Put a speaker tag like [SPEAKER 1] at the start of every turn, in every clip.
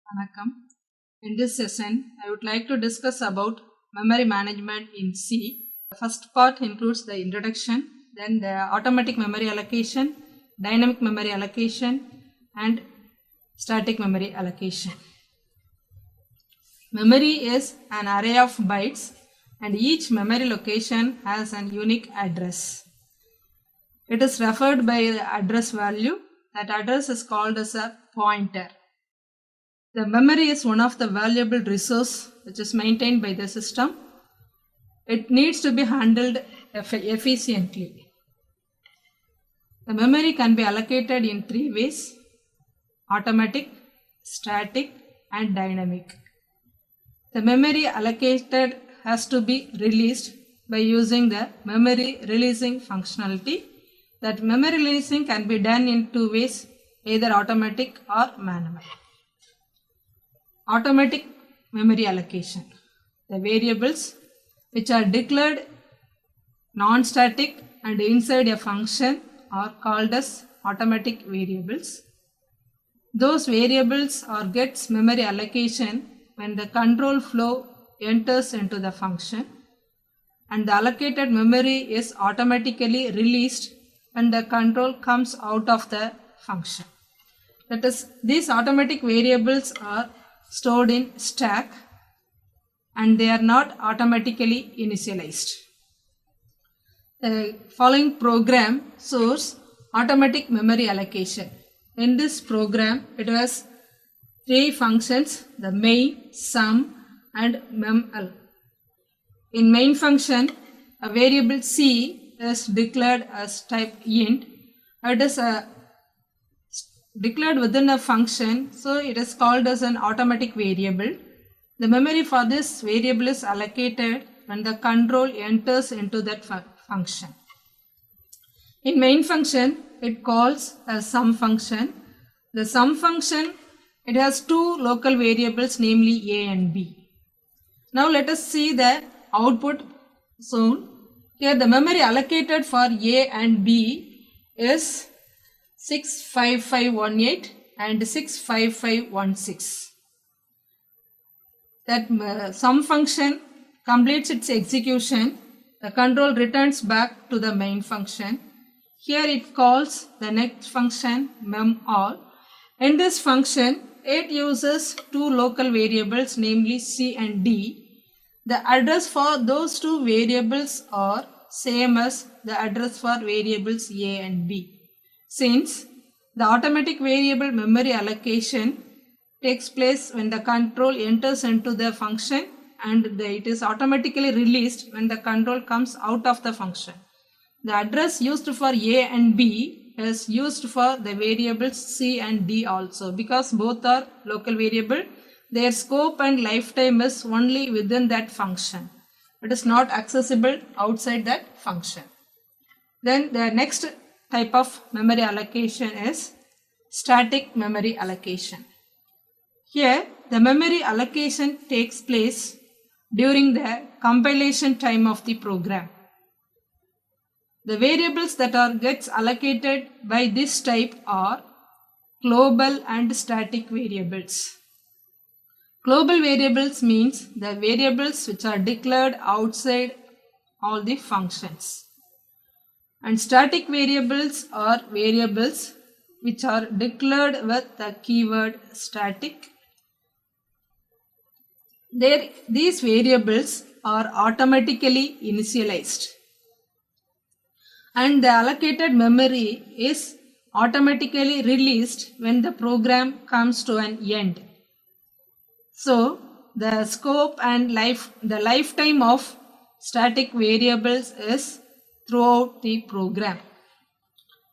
[SPEAKER 1] Vanakkam. In this session, I would like to discuss about memory management in C. The first part includes the introduction, then the automatic memory allocation, dynamic memory allocation, and static memory allocation. Memory is an array of bytes, and each memory location has an unique address. It is referred by the address value. That address is called as a pointer. The memory is one of the valuable resources which is maintained by the system. It needs to be handled efficiently. The memory can be allocated in three ways: automatic, static, and dynamic. The memory allocated has to be released by using the memory releasing functionality. That memory releasing can be done in two ways, either automatic or manual. Automatic memory allocation. The variables which are declared non-static and inside a function are called as automatic variables. Those variables gets memory allocation when the control flow enters into the function, and the allocated memory is automatically released when the control comes out of the function. That is, these automatic variables are stored in stack and they are not automatically initialized. The following program shows automatic memory allocation. In this program, it has three functions: the main, sum, and meml. In main function, a variable C is declared as type int. It is declared within a function, so it is called as an automatic variable. The memory for this variable is allocated when the control enters into that function. In main function, it calls a sum function. The sum function, it has two local variables, namely a and b. Now let us see the output soon. Here the memory allocated for a and b is 65518 and 65516. That sum function completes its execution. The control returns back to the main function. Here it calls the next function memall. In this function, it uses two local variables, namely c and d. The address for those two variables are same as the address for variables a and b. Since the automatic variable memory allocation takes place when the control enters into the function and it is automatically released when the control comes out of the function. The address used for a and b is used for the variables c and d also, because both are local variable. Their scope and lifetime is only within that function. It is not accessible outside that function. Then the next type of memory allocation is static memory allocation. Here the memory allocation takes place during the compilation time of the program. The variables that gets allocated by this type are global and static variables. Global variables means the variables which are declared outside all the functions. And static variables are variables which are declared with the keyword static. These variables are automatically initialized, and the allocated memory is automatically released when the program comes to an end. So the scope and the lifetime of static variables is throughout the program.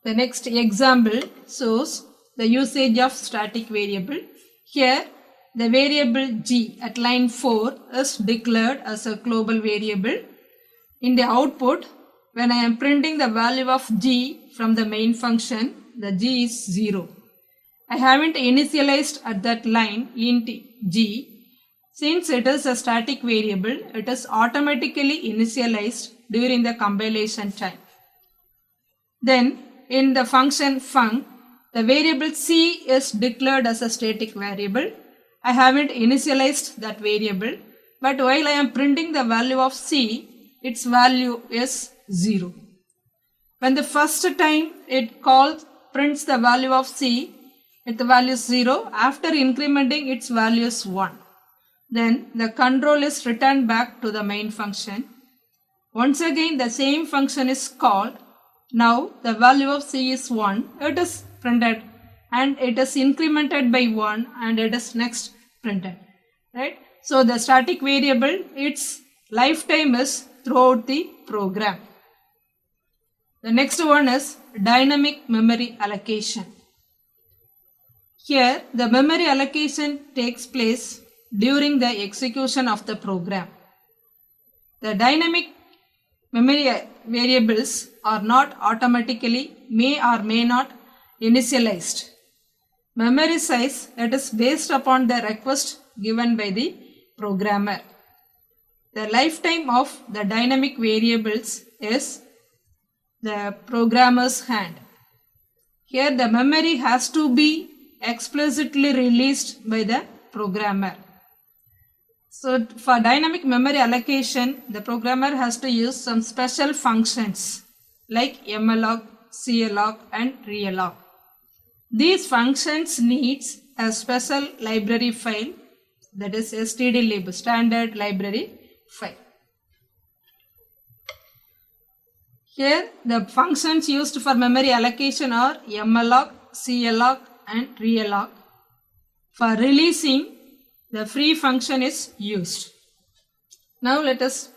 [SPEAKER 1] The next example shows the usage of static variable. Here the variable g at line 4 is declared as a global variable. In the output, when I am printing the value of g from the main function, the g is 0. I haven't initialized at that line int g. Since it is a static variable, it is automatically initialized during the compilation time. Then in the function func, the variable c is declared as a static variable, I haven't initialized that variable, but while I am printing the value of C, its value is 0. When the first time it prints the value of C, if the value is 0, after incrementing its value is 1. Then the control is returned back to the main function. Once again the same function is called. Now the value of C is 1, it is printed and it is incremented by 1 and it is next printed. Right? So the static variable, its lifetime is throughout the program. The next one is dynamic memory allocation. Here the memory allocation takes place during the execution of the program. The dynamic memory variables are not automatically, may or may not initialized. Memory size, that is based upon the request given by the programmer. The lifetime of the dynamic variables is the programmer's hand. Here the memory has to be explicitly released by the programmer. So for dynamic memory allocation, the programmer has to use some special functions like malloc, calloc and realloc. These functions needs a special library file, that is stdlib, standard library file. Here the functions used for memory allocation are malloc, calloc and realloc. For releasing, the free function is used. Now let us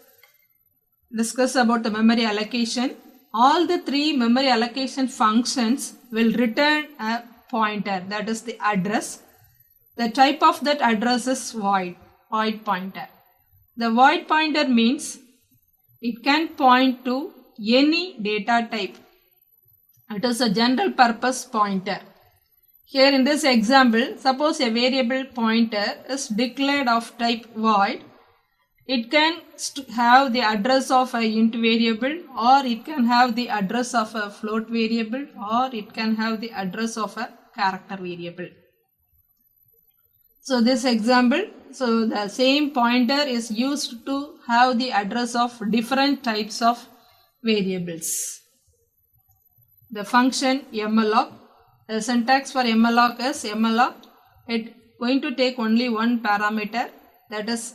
[SPEAKER 1] discuss about the memory allocation. All the three memory allocation functions will return a pointer, that is the address. The type of that address is void pointer. The void pointer means it can point to any data type. It is a general purpose pointer. Here in this example, suppose a variable pointer is declared of type void. It can have the address of a int variable, or it can have the address of a float variable, or it can have the address of a character variable. So this example, so the same pointer is used to have the address of different types of variables. The function malloc, the syntax for malloc is malloc, it going to take only one parameter, that is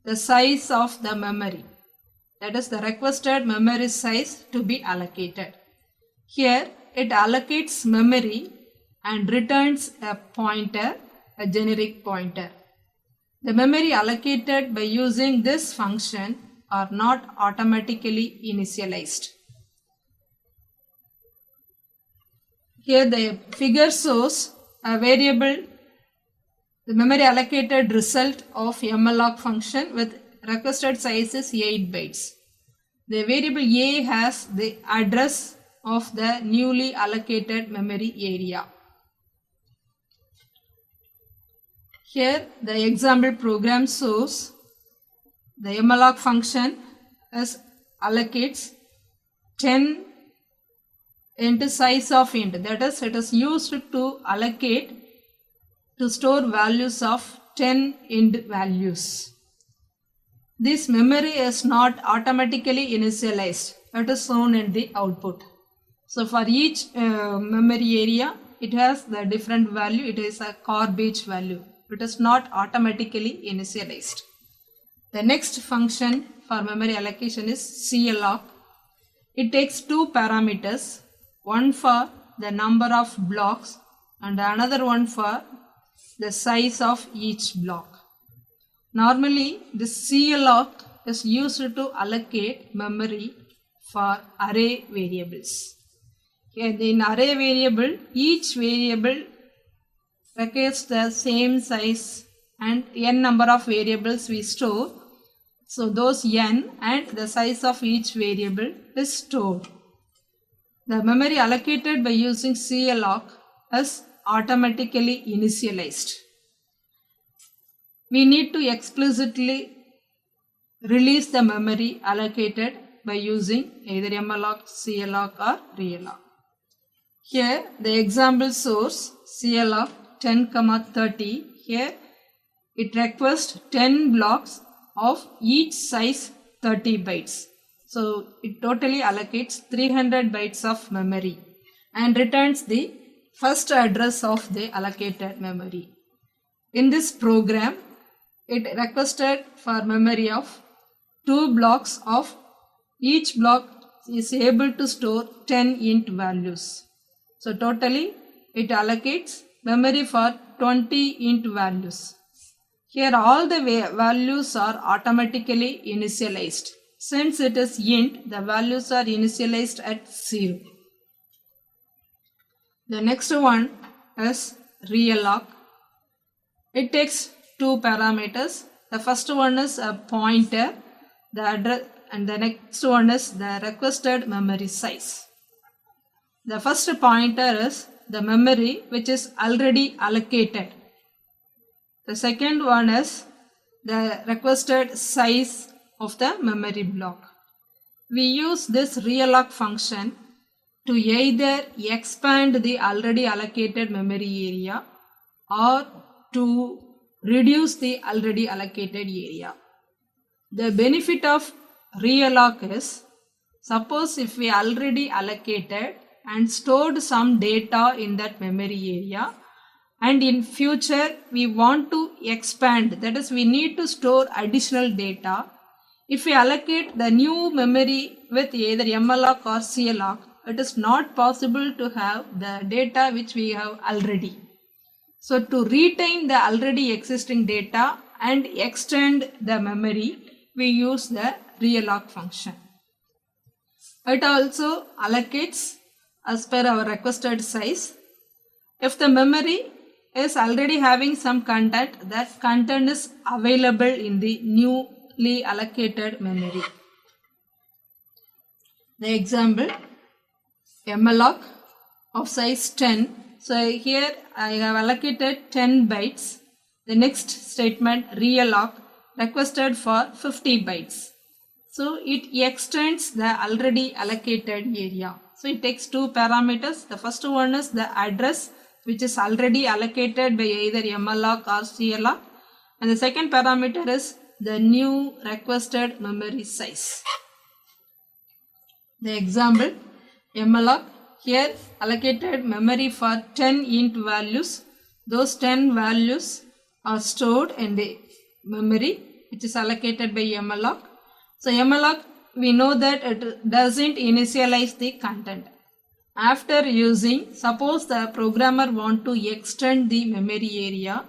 [SPEAKER 1] the size of the memory, that is the requested memory size to be allocated. Here it allocates memory and returns a pointer, a generic pointer. The memory allocated by using this function are not automatically initialized. Here the figure shows a variable, the memory allocated result of malloc function with requested size is 8 bytes. The variable A has the address of the newly allocated memory area. Here the example program shows the malloc function allocates 10 into size of int, that is it is used to allocate to store values of 10 int values. This memory is not automatically initialized, it is shown in the output. So for each memory area it has the different value, it is a garbage value, it is not automatically initialized. The next function for memory allocation is calloc. It takes two parameters, one for the number of blocks and another one for the size of each block. Normally this calloc is used to allocate memory for array variables. Here in array variable, each variable requires the same size and n number of variables we store. So those n and the size of each variable is stored. The memory allocated by using calloc is automatically initialized. We need to explicitly release the memory allocated by using either malloc, calloc or realloc. Here the example source calloc 10, 30. Here it requests 10 blocks of each size 30 bytes. So it totally allocates 300 bytes of memory and returns the first address of the allocated memory. In this program, it requested for memory of 2 blocks of each block is able to store 10 int values. So totally it allocates memory for 20 int values. Here all the values are automatically initialized. Since it is int, the values are initialized at 0. The next one is realloc. It takes 2 parameters. The first one is a pointer, the address, and the next one is the requested memory size. The first pointer is the memory which is already allocated. The second one is the requested size of the memory block. We use this realloc function to either expand the already allocated memory area or to reduce the already allocated area. The benefit of realloc is, suppose if we already allocated and stored some data in that memory area, and in future we want to expand, that is we need to store additional data. If we allocate the new memory with either malloc or calloc, it is not possible to have the data which we have already. So to retain the already existing data and extend the memory, we use the realloc function. It also allocates as per our requested size. If the memory is already having some content, that content is available in the newly allocated memory. The example, malloc of size 10. So here I have allocated 10 bytes. The next statement, realloc, requested for 50 bytes. So it extends the already allocated area. So it takes 2 parameters. The first one is the address which is already allocated by either malloc or calloc, and the second parameter is the new requested memory size. The example, malloc, here allocated memory for 10 int values. Those 10 values are stored in the memory which is allocated by malloc. So malloc, we know that it doesn't initialize the content. After using, suppose the programmer want to extend the memory area,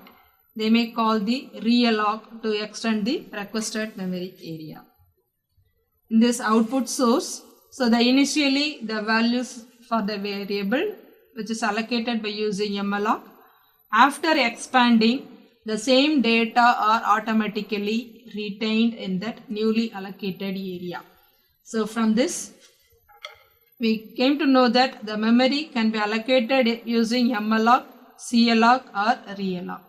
[SPEAKER 1] they may call the realloc to extend the requested memory area. In this output source, so initially the values for the variable which is allocated by using malloc. After expanding, the same data are automatically retained in that newly allocated area. So from this, we came to know that the memory can be allocated using malloc, calloc or realloc.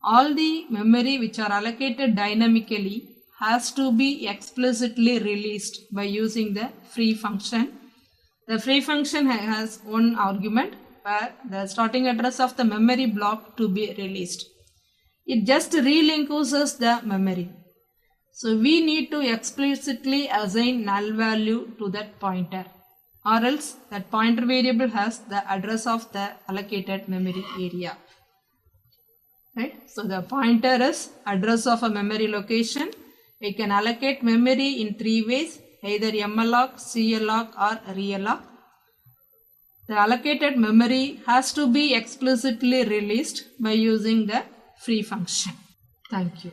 [SPEAKER 1] All the memory which are allocated dynamically has to be explicitly released by using the free function. The free function has one argument where the starting address of the memory block to be released. It just relinquishes the memory. So we need to explicitly assign null value to that pointer, or else that pointer variable has the address of the allocated memory area. Right? So the pointer is address of a memory location. We can allocate memory in 3 ways, either malloc, calloc or realloc. The allocated memory has to be explicitly released by using the free function. Thank you.